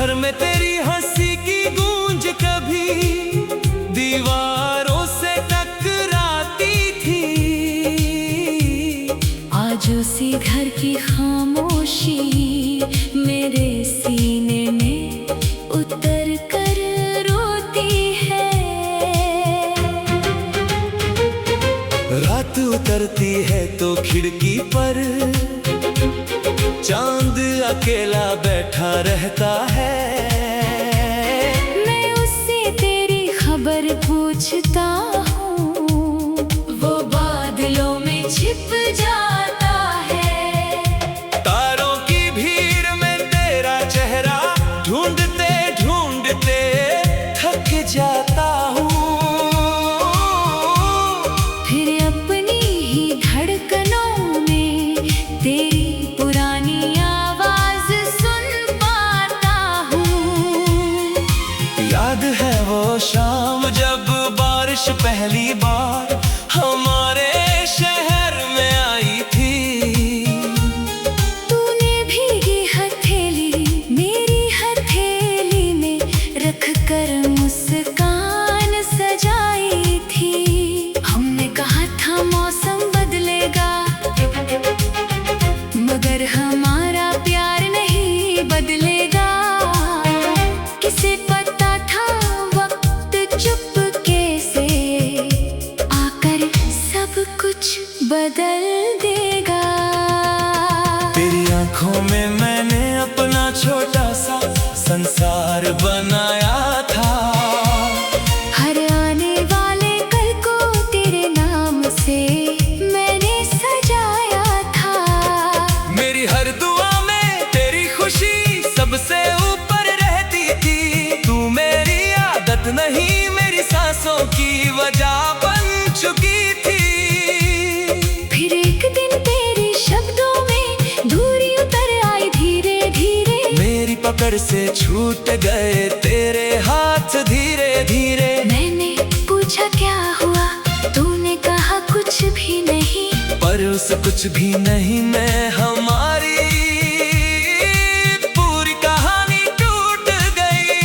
घर में तेरी हंसी की गूंज कभी दीवारों से टकराती थी। आज उसी घर की खामोशी मेरे सीने में उतर कर रोती है। रात उतरती है तो खिड़की पर चांद अकेला बैठा रहता है। मैं उससे तेरी खबर पूछता हूँ, वो बादलों में छिप जाता है। तारों की भीड़ में तेरा चेहरा ढूंढते ढूंढते थक जाता हूँ। फिर अपनी ही धड़कनों में तेरी पुरानी आवाज सुन पाता हूँ। याद है वो शाम जब बारिश पहली बार हमारे शहर में आई थी। तूने भीगी हथेली मेरी हथेली में रख कर मुस्कान सजाई थी। हमने कहा था मौसम बदलेगा, मगर हमारा प्यार नहीं बदलेगा। किसे पता था वक्त चुपके से आकर सब कुछ बदल देगा। तेरी आंखों में मैंने अपना छोटा सा संसार बनाया था। हर आने वाले कल को तेरे नाम से मैंने सजाया था। मेरी हर दुआ में तेरी खुशी सबसे ऊपर रहती थी। तू मेरी आदत नहीं मेरी सांसों की वजह बन चुकी थी। फिर एक दिन तेरे शब्दों में दूरी उतर आई धीरे धीरे। मेरी पकड़ से छूट गए तेरे हाथ धीरे धीरे। मैंने पूछा क्या हुआ, तूने कहा कुछ भी नहीं। पर उस कुछ भी नहीं में हमारी पूरी कहानी टूट गई।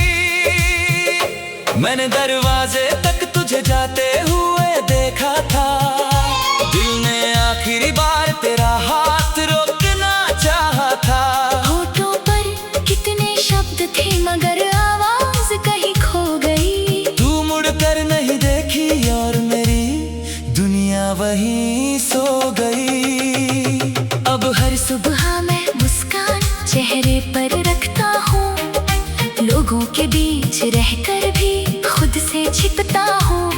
मैंने दरवाजे तक तुझे जाते हुए देखा था। दिल ने आखिरी बार तेरा हाथ रोकना चाहा था। होठों पर कितने शब्द थे मगर आवाज कहीं खो गई। तू मुड़कर नहीं देखी और मेरी दुनिया वहीं सो गई। अब हर सुबह मैं मुस्कान चेहरे पर रखता हूँ। लोगों के बीच रहकर भी खुद से छिपता हूँ।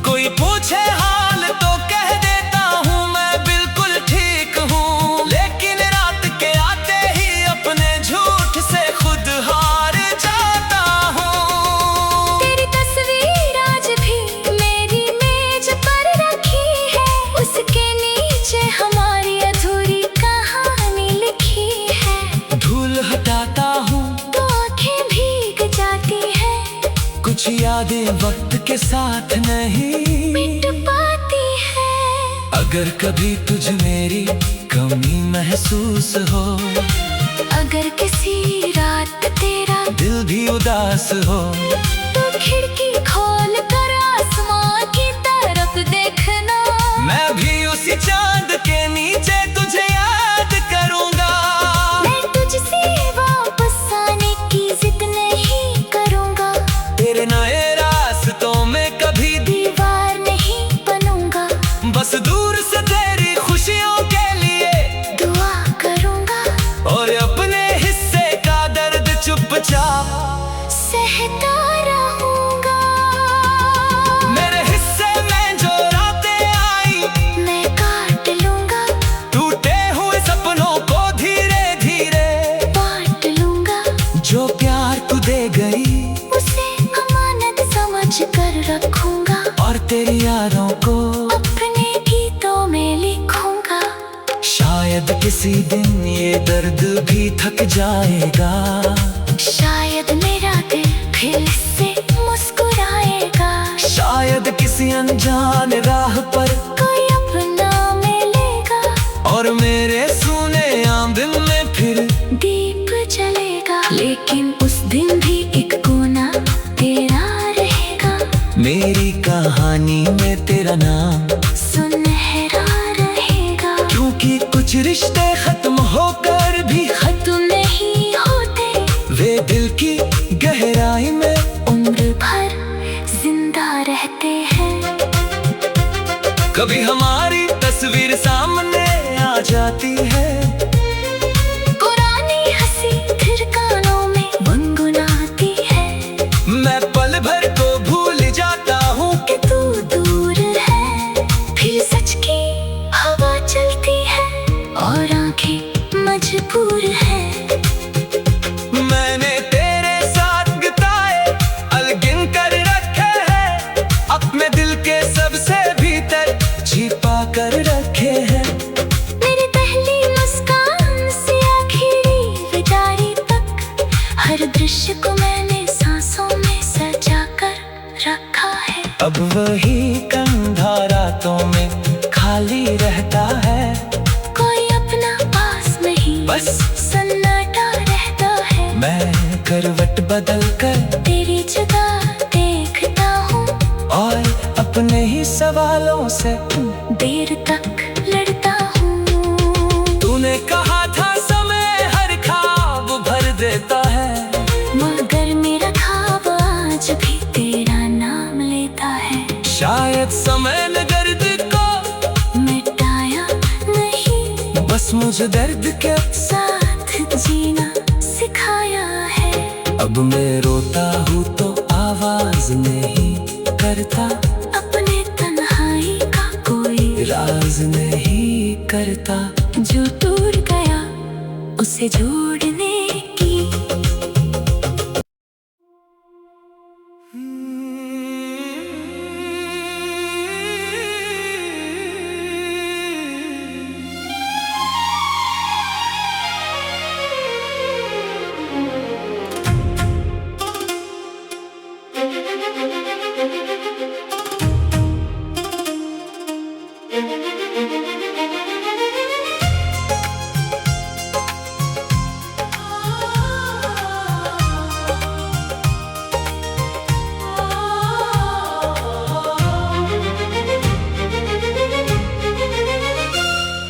कोई पूछे हाल तो कह देता हूँ मैं बिल्कुल ठीक हूँ। लेकिन रात के आते ही अपने झूठ से खुद हार जाता हूँ। तेरी तस्वीर आज भी मेरी मेज पर रखी है। उसके नीचे हमारी अधूरी कहानी लिखी है। धूल हटाता हूँ तो आंखें भीग जाती है। कुछ यादें वक्त के साथ नहीं मिट पाती है। अगर कभी तुझ मेरी कमी महसूस हो, अगर किसी रात तेरा दिल भी उदास हो, तो खिड़की खोल कर आसमां की तरफ देखना। मैं भी उसी चांद के नीचे तुझे याद करूंगा। मैं तुझसे वापस आने की जिद नहीं करूंगा। तेरे नए रास्तों में कभी दीवार नहीं बनूंगा। बस दूर से तेरी खुशियों के लिए दुआ करूंगा। और अपने हिस्से का दर्द चुपचाप सहता रहूंगा। मेरे हिस्से में जो रातें आई मैं काट लूंगा। टूटे हुए सपनों को धीरे धीरे बांट लूंगा। जो प्यार तू दे गई उसे अमानत समझ कर रखूंगा। और तेरी यादों को अपने गीतों में लिखूंगा। शायद किसी दिन ये दर्द भी थक जाएगा। शायद मेरा दिल फिर से मुस्कुराएगा। शायद किसी अनजान राह पर कोई अपना मिलेगा। और मेरे सुने आंगन में फिर दीप जलेगा। लेकिन उस दिन जवानी में तेरा नाम सुनहरा रहेगा, क्योंकि कुछ रिश्ते खत्म होकर भी खत्म नहीं होते, वे दिल की गहराई में उम्र भर जिंदा रहते हैं। कभी हमारी तस्वीर सामने आ जाती है, पुरानी हंसी फिर कानों में गुनगुनाती है, मैं पल भर को भूल जाता हूँ कि तू दूर है। फिर सच की हवा चलती है और आंखें मजबूर है। मैंने तेरे साथ बिताए अलगिन कर रखे हैं, अपने दिल के सबसे भीतर छिपा कर रखे हैं। मेरी पहली मुस्कान से आखिरी विदाई तक, हर दृश्य को मैंने सांसों में सजा कर रखा है। अब वही कंधा रातों में खाली रहता है, कोई अपना पास नहीं, बस सन्नाटा रहता है। मैं करवट बदल कर तेरी जगह देखता हूँ और अपने ही सवालों से देर तक लड़ता हूँ। तूने कहा था समय हर ख्वाब भर देता है, मगर मेरा ख्वाब आज भी तेरा नाम लेता है। शायद समय ने दर्द को मिटाया नहीं, बस मुझे दर्द के साथ जीना सिखाया है। अब मैं रोता हूँ तो आवाज नहीं करता, अपने तन्हाई का कोई राज नहीं करता। जो टूट गया उसे जोड़ने की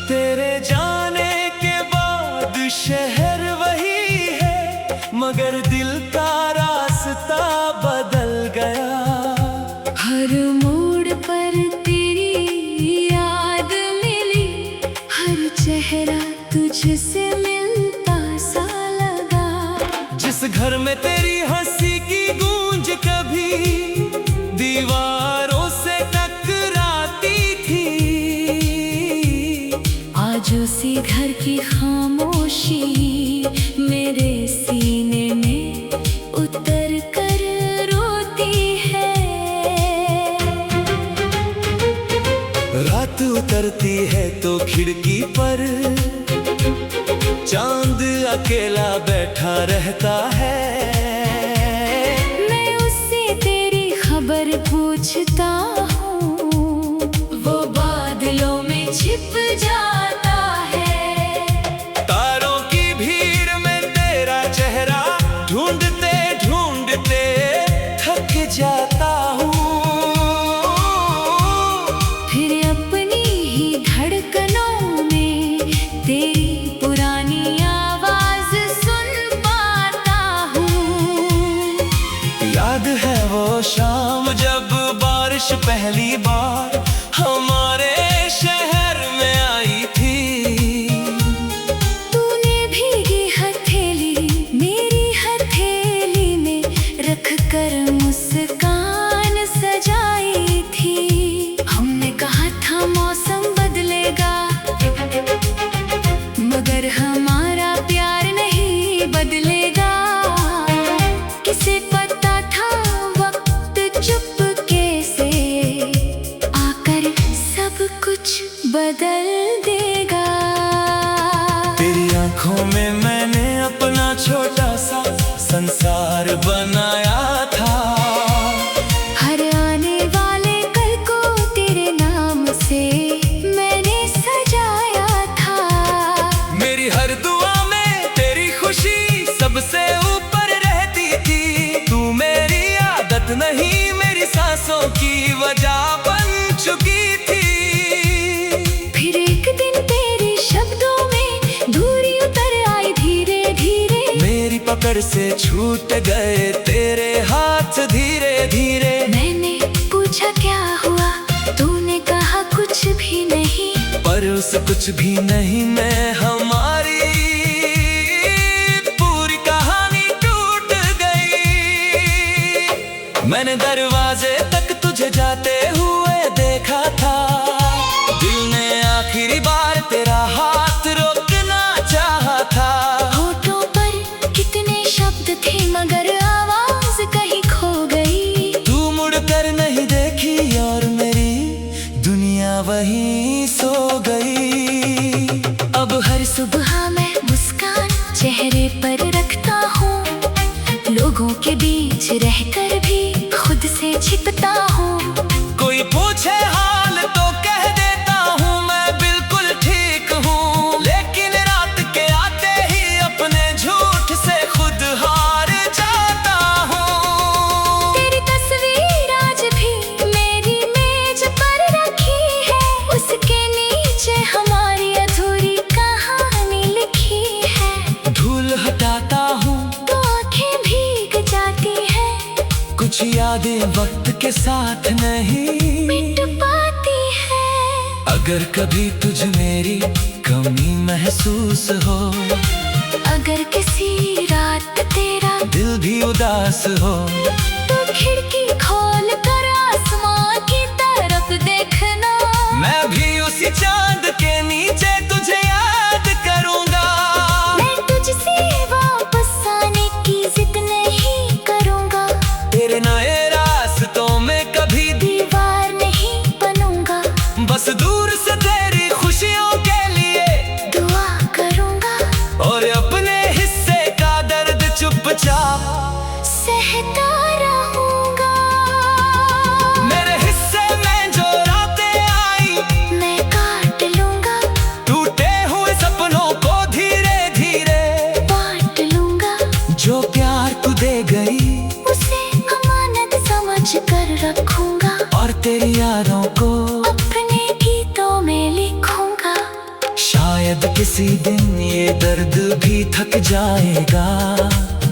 तेरे जाने के बाद शहर वही है, मगर दिल का रास्ता बदल गया। हर मोड़ पर तेरी याद मिली, हर चेहरा तुझसे मिलता सा लगा। जिस घर में तेरी हंसी की गूंज कभी दीवारों से टकराती थी, आज उसी घर की खामोशी मेरे सीने में उतर कर रोती है। रात उतरती है तो खिड़की पर चांद अकेला बैठा रहता है। मैं उससे तेरी खबर पूछता हूँ, वो बादलों में छिप जाता है। तारों की भीड़ में तेरा चेहरा ढूंढते ढूंढते थक जाता हूँ। फिर अपनी ही धड़कनों में तेरी पुरानी आवाज सुन पाता हूँ। याद है वो शाम जब बारिश पहली बार हमारे शहर में आई थी। तूने भीगी हथेली मेरी हथेली में रख कर मुस्कान सजाई थी। हमने कहा था मौसम बदलेगा, मगर हमारा प्यार नहीं बदलेगा। किसे पता था वक्त चुपके से आकर सब कुछ बदल देगा। तेरी आंखों में मैंने अपना छोटा सा संसार बनाया था। हर आने वाले कल को तेरे नाम से मैंने सजाया था। मेरी हर दुआ में तेरी खुशी सबसे ऊपर रहती थी। तू मेरी आदत नहीं, मेरी सांसों की वजह से छूट गए तेरे हाथ धीरे धीरे। मैंने पूछा क्या हुआ, तूने कहा कुछ भी नहीं। पर उस कुछ भी नहीं में हमारी पूरी कहानी टूट गई। मैंने दरवाजे तक तुझे जाते हुए देखा था, दिल ने आखिरी बार तेरा हाथ रोकना चाहा था। होठों पर कितने शब्द थे मगर आवाज कहीं खो गई। तू मुड़कर नहीं देखी और मेरी दुनिया वहीं सो गई। अब हर सुबह मैं मुस्कान चेहरे पर रखता हूँ, लोगों के बीच रहकर भी खुद से छिपता हूँ। कोई पूछे हाल तो कह देता हूँ मैं बिल्कुल ठीक हूँ, लेकिन रात के आते ही अपने झूठ से खुद हार जाता हूँ। तेरी तस्वीर आज भी मेरी मेज पर रखी है, उसके नीचे हमारी अधूरी कहानी लिखी है। धूल हटाता हूँ तो आंखें भीग जाती है, कुछ यादें वक्त के साथ नहीं मिट पाती है। अगर कभी तुझ मेरी कमी महसूस हो, अगर किसी रात तेरा दिल भी उदास हो, तो खिड़की खोल कर आसमां की तरफ देखना। मैं भी उसी चांद के नीचे तुझे याद करूंगा। मैं तुझसे वापस आने की जिद नहीं करूंगा, तेरे नए रास्तों में कभी दीवार नहीं बनूंगा। बस दूर से तेरी खुशियों के लिए दुआ करूंगा और अपने हिस्से का दर्द चुपचाप सहता रहूंगा। मेरे हिस्से में जो रातें आई मैं काट लूंगा, टूटे हुए सपनों को धीरे धीरे बांट लूंगा। जो प्यार तू दे गई उसे अमानत समझ कर रखूंगा, और तेरी यादों को अपने गीतों में लिखूंगा। शायद किसी दिन ये दर्द भी थक जाएगा,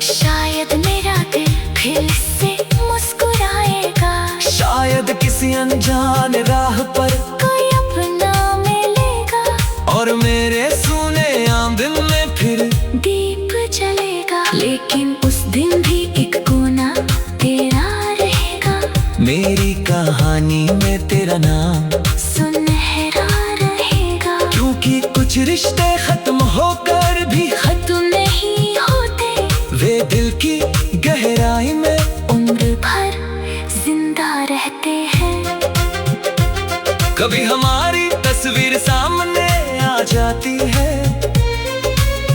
शायद मेरा दिल फिर से मुस्कुराएगा। शायद किसी अनजान राह पर कोई अपना मिलेगा और मेरे सूने आम दिल में फिर दीप जलेगा। लेकिन उस दिन भी एक कोना तेरा रहेगा, मेरी कहानी में तेरा नाम सुनहरा रहेगा। क्योंकि कुछ रिश्ते खत्म होकर भी खत्म नहीं होते, वे दिल की गहराई में उम्र भर जिंदा रहते हैं। कभी हमारी तस्वीर सामने आ जाती है,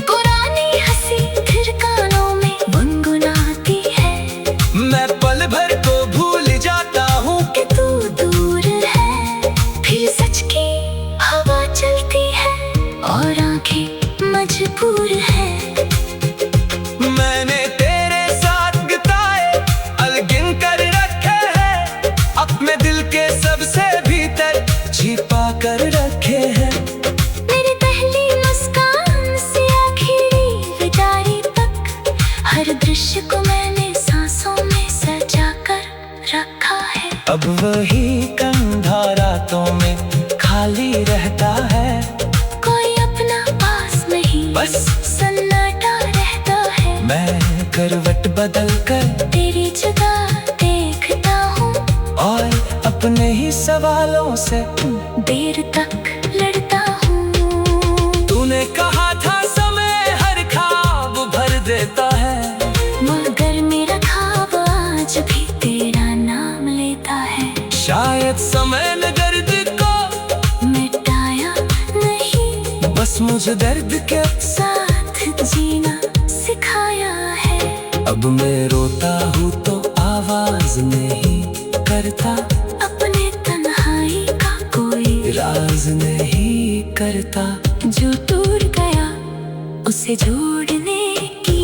पुरानी हंसी फिर कानों में गुनगुनाती है। मैं पल भर को भूल जाता हूँ कि तू दूर है, फिर सच की हवा चलती है और आंखें मजबूर है। मैंने तेरे साथ बिताए अलगिन कर रखे हैं, अपने दिल के सबसे भीतर छिपा कर रखे हैं। मेरी पहली मुस्कान से आखिरी विदाई तक, हर दृश्य को मैंने सांसों में सजा कर रखा है। अब वही कंधा रातों में खाली रहता है, कोई अपना पास नहीं, बस सन्नाटा रहता है। मैं करवट बदल कर तेरी जगह देखता हूँ और अपने ही सवालों से देर तक लड़ता हूँ। तूने कहा था समय हर ख्वाब भर देता है, मगर मेरा ख्वाब आज भी तेरा नाम लेता है। शायद समय ने दर्द को मिटाया नहीं, बस मुझे दर्द के साथ जीना सिखाया है। अब मैं रोता हूँ तो आवाज नहीं करता, अपने तन्हाई का कोई राज नहीं करता। जो टूट गया उसे जोड़ने की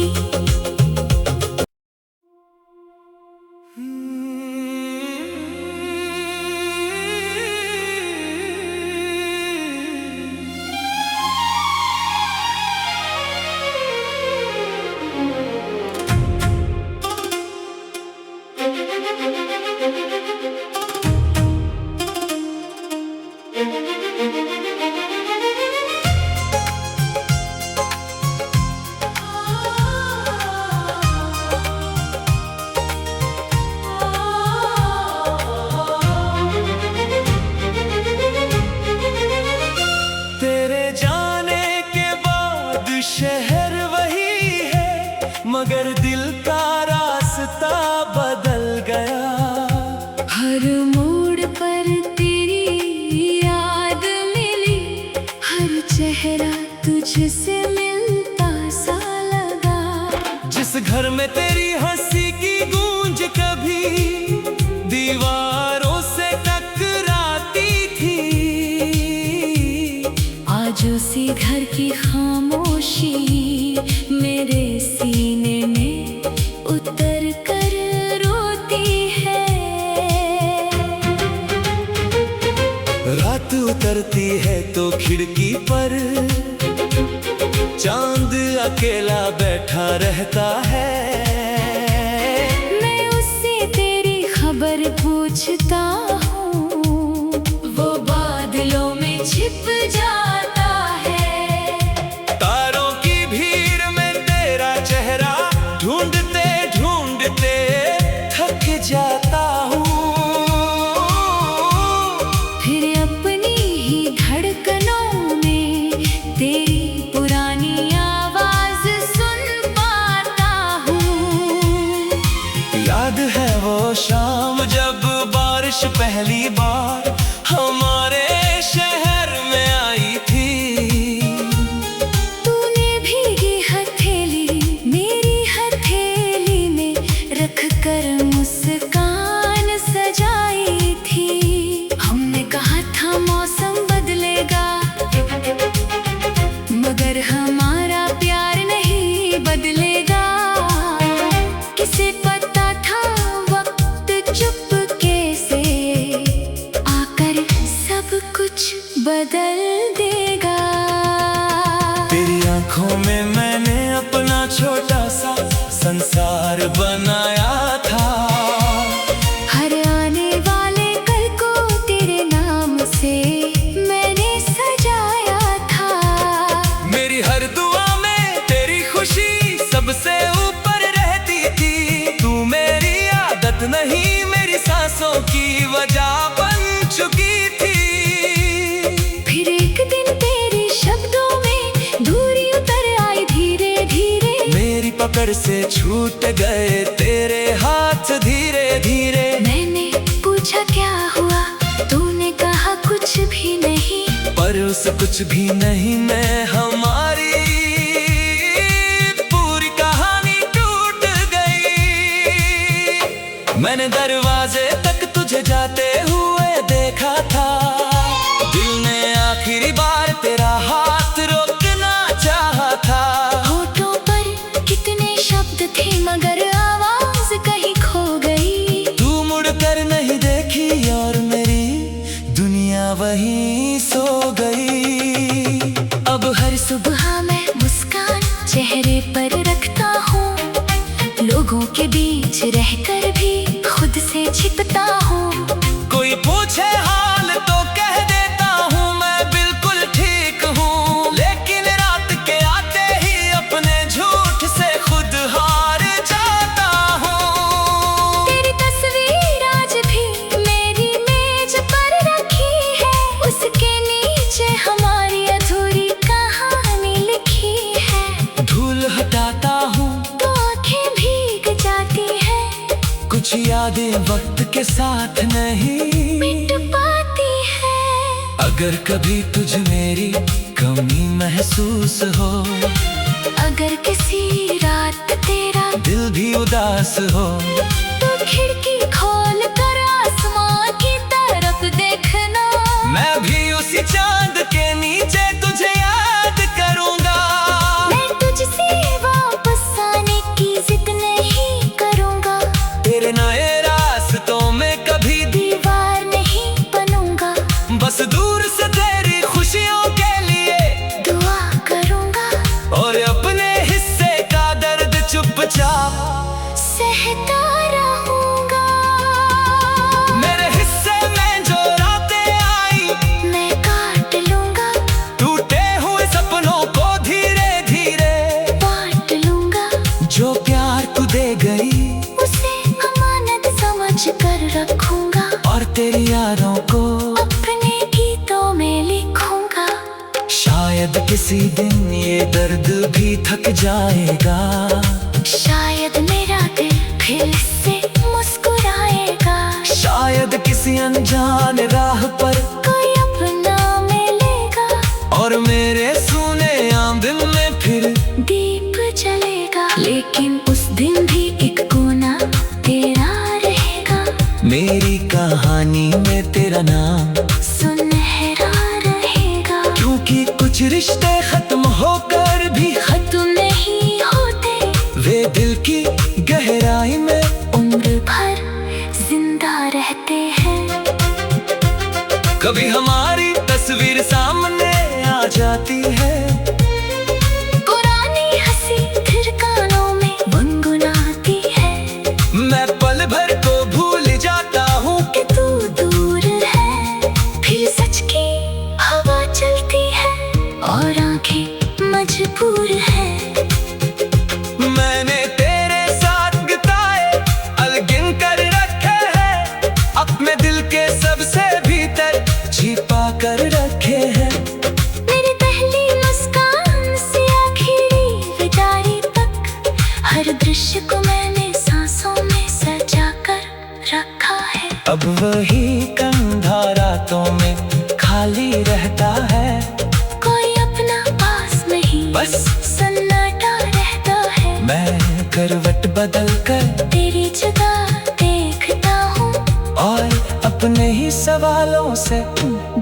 तेरे जाने के बाद शहर वही है, मगर दिल का रास्ता बदल गया। हर मोड़ पर तेरी याद मिली, हर चेहरा तुझसे मिलता सा लगा। जिस घर में तेरी हंसी की गूंज कभी दीवारों से टकराती थी, आज उसी घर की खामोशी मेरे सीने में उतर कर रोती है। रात उतरती है तो खिड़की पर चांद अकेला बैठा रहता है। मैं उससे तेरी खबर पूछता हूँ, वो बादलों में छिप जाता है। तारों की भीड़ में तेरा चेहरा ढूंढते ढूंढते थक जाता हूँ। फिर अपनी ही धड़कनों में तेरी पुरानी आवाज सुन पाता हूँ। याद है वो शाम जब बारिश पहली बार हमारे शहर में आई थी। तूने भीगी हथेली मेरी हथेली में रख कर मुस्कान सजाई थी। हमने कहा था मौसम बदलेगा, मगर हमारा प्यार नहीं बदलेगा। किसे पता था वक्त चुपके से आकर सब कुछ बदल देगा। तेरी आंखों में मैंने अपना छोटा सा संसार बनाया था। हर आने वाले कल को तेरे नाम से मैंने सजाया था। मेरी हर दुआ में तेरी खुशी सबसे ऊपर रहती थी। तू मेरी आदत नहीं मेरी सांसों की वजह बन चुकी थी। फिर एक दिन तेरे शब्दों में दूरी उतर आई धीरे धीरे। मेरी पकड़ से छूट गए तेरे हाथ धीरे धीरे। मैंने पूछा क्या हुआ, तूने कहा कुछ भी नहीं। पर उस कुछ भी नहीं में हमारी पूरी कहानी टूट गई। मैंने दरवाजे तक तुझे जाते हुए देखा था। दिल ने आखिरी बार तेरा हाथ रोकना चाहा था। होठों पर कितने शब्द थे मगर आवाज कहीं खो गई। तू मुड़कर नहीं देखी और मेरी दुनिया वहीं सो गई। अब हर सुबह मैं मुस्कान चेहरे पर रखता हूँ। लोगों के बीच रहकर भी खुद से छिपता हूँ। कोई पूछे हाल तो कह देता हूँ मैं बिल्कुल ठीक हूँ, लेकिन रात के आते ही अपने झूठ से खुद हार जाता हूँ। तेरी तस्वीर आज भी मेरी मेज पर रखी है, उसके नीचे हमारी अधूरी कहानी लिखी है। धूल हटाता हूँ तो आंखें भीग जाती है, कुछ यादें वक्त के साथ नहीं मिट पाती है। अगर कभी तुझ मेरी कमी महसूस हो, अगर किसी रात तेरा दिल भी उदास हो, तो खिड़की खोल कर आसमां की तरफ देखना। मैं भी उसी चांद के नीचे तुझे याद करूंगा। मैं तुझसे वापस आने की जिद नहीं करूंगा। तेरे नए रास्तों में कभी दीवार नहीं बनूंगा। बस दूर से तेरी खुशियों के लिए दुआ करूंगा और अपने हिस्से का दर्द चुपचाप सहता रहूंगा। तेरी यादों को अपने गीतों में लिखूंगा। शायद किसी दिन ये दर्द भी थक जाएगा। शायद मेरा दिल फिर से मुस्कुराएगा। शायद किसी अनजान राह पर कोई अपना मिलेगा और मेरे सूने आम दिल में फिर दीप जलेगा। लेकिन उस दिन भी एक कोना तेरा रहेगा। मेरी कहानी में तेरा नाम सुनहरा रहेगा। क्योंकि कुछ रिश्ते खत्म होकर भी खत्म नहीं होते, वे दिल की गहराई में उम्र भर जिंदा रहते हैं। कभी हमारी तस्वीर सामने आ जाती है। पुरानी हंसी फिर कानों में गुनगुनाती है। मैं पल भर को भूल जाता हूँ कि तू दूर है। फिर सच की हवा चलती है और आंखें मजबूर है। मैंने तेरे साथ बिताए अलगिन कर रखे हैं। अपने दिल के सबसे भीतर छिपा कर रखे हैं। मेरी पहली मुस्कान से आखिरी विदाई तक हर दृश्य को मैंने सांसों में सजा कर रखा है। अब वही कंधा रातों में खाली रहता है। कोई अपना पास नहीं, बस सन्नाटा रहता है। मैं करवट बदल कर तेरी जगह देखता हूँ और अपने ही सवालों से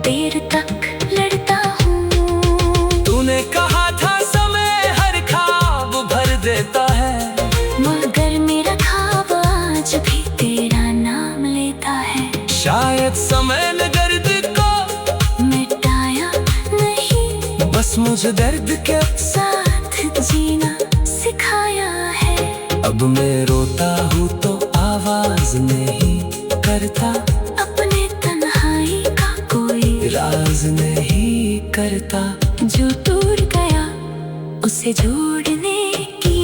देर तक लड़ता हूँ। तूने कहा था समय हर ख्वाब भर देता है। मगर मेरा ख्वाब आज भी तेरा नाम लेता है। शायद समय ने दर्द को मिटाया नहीं, बस मुझे दर्द के साथ जीना सिखाया है। अब मैं रोता हूँ तो आवाज नहीं करता। अपने तन्हाई का कोई राज नहीं करता। जो टूट गया उसे जोड़ने की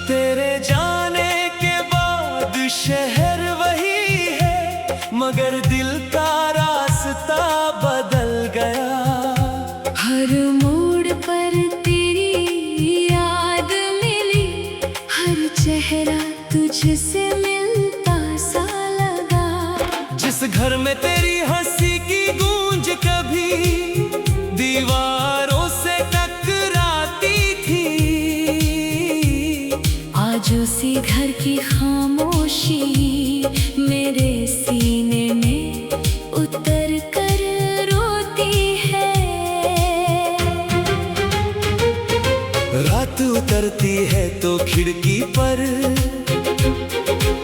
तेरे जाने के बाद शहर वही है, मगर दिल का रास्ता बदल गया। हर मोड़ पर तेरी याद मिली। हर चेहरा तुझसे मिलता सा लगा। जिस घर में तेरी हंसी की गूंज कभी दीवारों से टकराती थी, आज उसी घर की खामोशी मेरे सीने में उतर कर रोती है। रात उतरती है तो खिड़की पर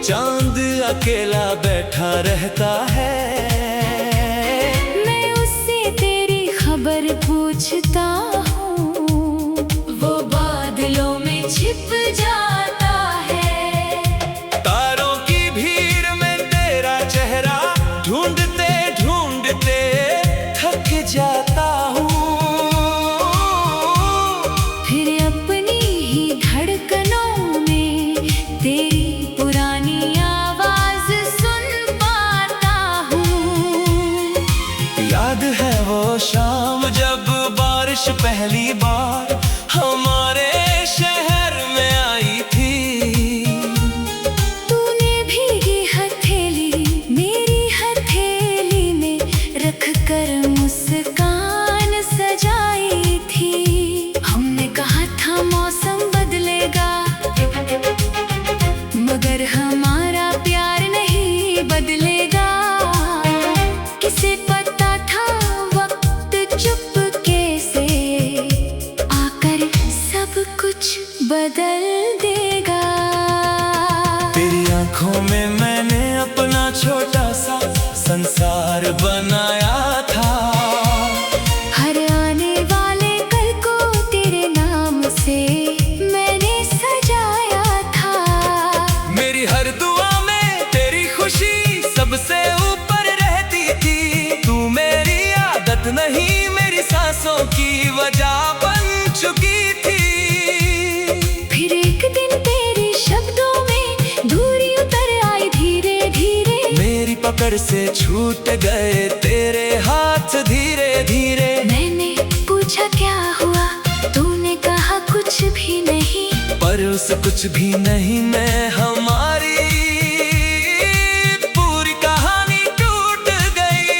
चांद अकेला बैठा रहता है। मैं उससे तेरी खबर पूछता हूँ, वो बादलों में छिप जाता है। तारों की भीड़ में तेरा चेहरा ढूंढते ढूंढते थक जाता हूँ। फिर अपनी ही धड़कनों में तेरी पुरानी आवाज सुन पाता हूँ। याद है वो शाम जब बारिश पहली बार हमारे शहर में आई थी। तूने भीगी हथेली मेरी हथेली में रख कर मुस्कान सजाई थी। हमने कहा था मौसम बदलेगा, मगर हमारा प्यार नहीं बदलेगा। किसे पता था वक्त चुपके से सांसों की वजह बन चुकी थी। फिर एक दिन तेरे शब्दों में दूरी उतर आई धीरे धीरे। मेरी पकड़ से छूट गए तेरे हाथ धीरे धीरे। मैंने पूछा क्या हुआ, तूने कहा कुछ भी नहीं। पर उस कुछ भी नहीं में हमारी पूरी कहानी टूट गई।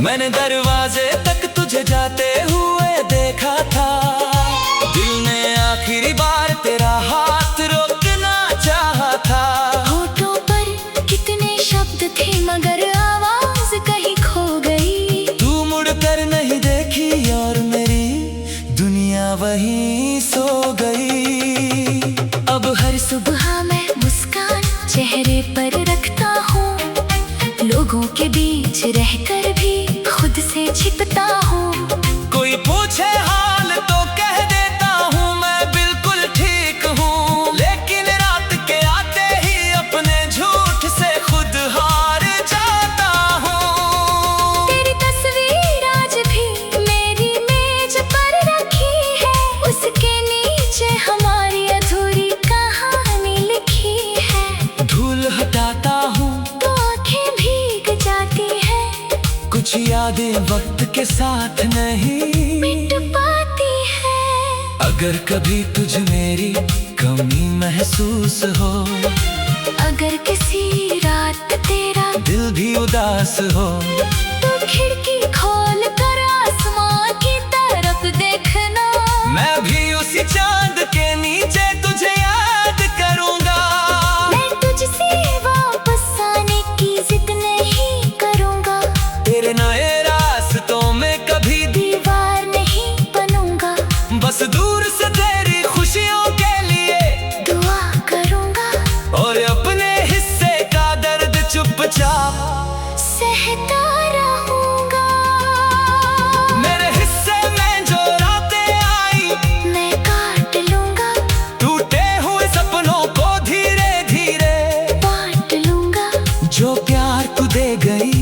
मैंने दरवाजे तक तुझे जाते हुए देखा था। दिल ने आखिरी बार तेरा हाथ रोकना चाहा था। होठों पर कितने शब्द थे मगर आवाज कहीं खो गई। तू मुड़कर नहीं देखी और मेरी दुनिया वहीं सो गई। अब हर सुबह मैं मुस्कान चेहरे पर रखता हूँ। लोगों के बीच रहकर भी खुद से छिपता हूँ। कोई पूछे हाल तो कह देता हूँ मैं बिल्कुल ठीक हूँ। लेकिन रात के आते ही अपने झूठ से खुद हार जाता हूँ। तेरी तस्वीर आज भी मेरी मेज पर रखी है। उसके नीचे हमारी अधूरी कहानी लिखी है। धूल हटाता हूँ तो आंखें भीग जाती है। कुछ यादें वक्त के साथ नहीं मिट पाती है। अगर कभी तुझ मेरी कमी महसूस हो, अगर किसी रात तेरा दिल भी उदास हो, तो खिड़की खोल कर आसमां की तरफ देखना। मैं भी उसी चांद के नीचे तुझे याद करूंगा। मैं तुझसे वापस आने की जिद नहीं करूंगा। तेरे नए रास्तों में कभी दीवार नहीं बनूंगा। बस दूर से तेरी खुशियों के लिए दुआ करूंगा। और अपने हिस्से का दर्द चुपचाप सहता रहूंगा। मेरे हिस्से में जो रातें आई मैं काट लूंगा। टूटे हुए सपनों को धीरे धीरे बांट लूंगा। जो प्यार तू दे गई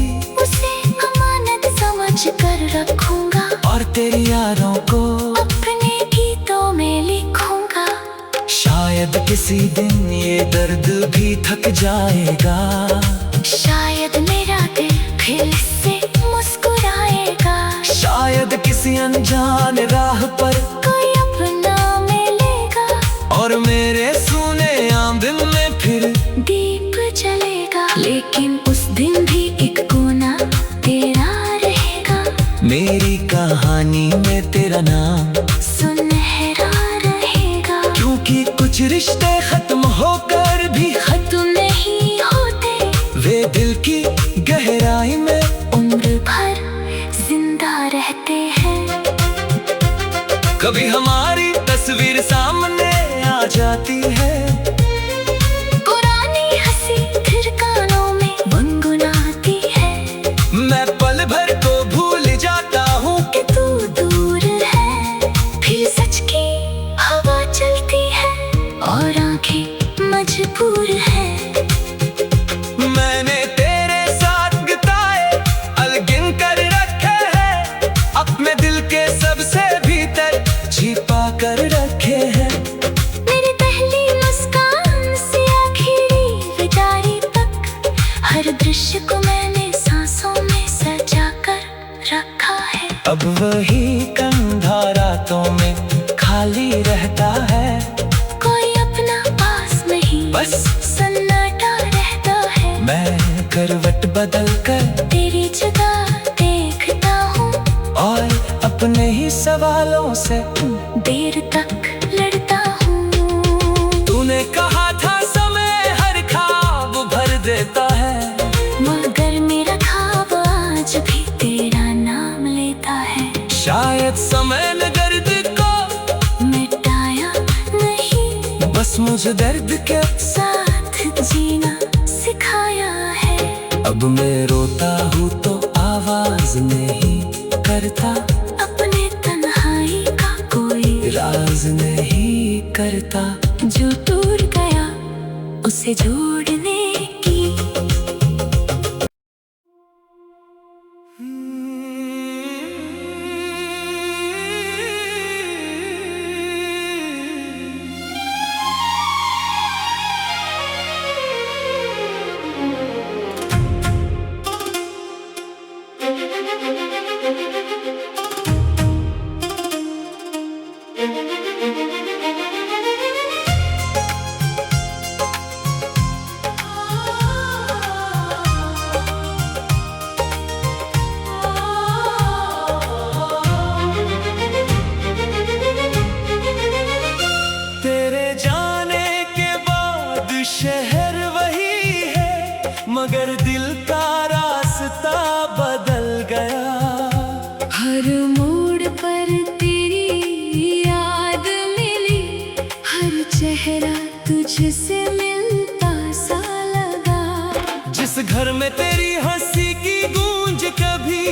उसे अमानत समझ कर रखूंगा। और तेरी यादों को अपने गीतों में लिखूंगा। शायद किसी दिन ये दर्द भी थक जाएगा। शायद मेरा दिल फिर से मुस्कुराएगा। शायद किसी अनजान राह पर कोई अपना मिलेगा। और मेरे सूने आंगन में फिर दीप जलेगा। लेकिन उस दिन भी एक कोना तेरा रहेगा। मेरी कहानी में तेरा नाम सुनहरा रहेगा। क्योंकि कुछ रिश्ते खत्म होकर भी खत्म नहीं होते। वे दिल की गहराई में उम्र भर जिंदा रहते हैं। कभी हमारी तस्वीर सामने आ जाती है। पुरानी हंसी फिर कानों में गुनगुनाती है। मैं पल भर को भूल जाता हूँ कि तू दूर है। फिर सच की हवा चलती है और आंखें मजबूर है। मैंने तेरे साथ बिताए अलगिन कर रखे हैं। अपने दिल के सबसे भीतर छिपा कर रखे हैं। मेरी पहली मुस्कान से आखिरी विदाई तक हर दृश्य को मैंने सांसों में सजा कर रखा है। अब वही कंधा रातों में खाली रहता है। कोई अपना पास नहीं बस सन्नाटा रहता है। मैं करवट बदल कर तेरी जगह देखता हूँ और अपने ही सवालों से देर तक लड़ता हूँ। तूने कहा था समय हर ख्वाब भर देता है। मगर मेरा ख्वाब आज भी तेरा नाम लेता है। शायद समय ने दर्द को मिटाया नहीं, बस मुझे दर्द के साथ जीना सिखाया है। अब मैं रोता हूँ तो आवाज नहीं करता। अपने तन्हाई का कोई राज नहीं करता। जो टूट गया उसे जोड़ने की तेरे जाने के बाद शहर वही है, मगर दिल का रास्ता बदल गया। हर मोड़ पर तेरी याद मिली, हर चेहरा तुझसे मिलता सा लगा। जिस घर में तेरी हंसी की गूंज कभी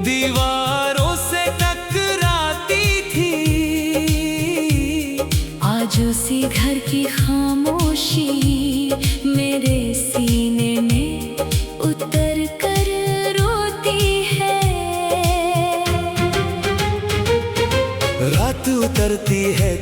दीवारों से टकराती थी, आज उसी घर की खामोशी मेरे सीने में उतर कर रोती है। रात उतरती है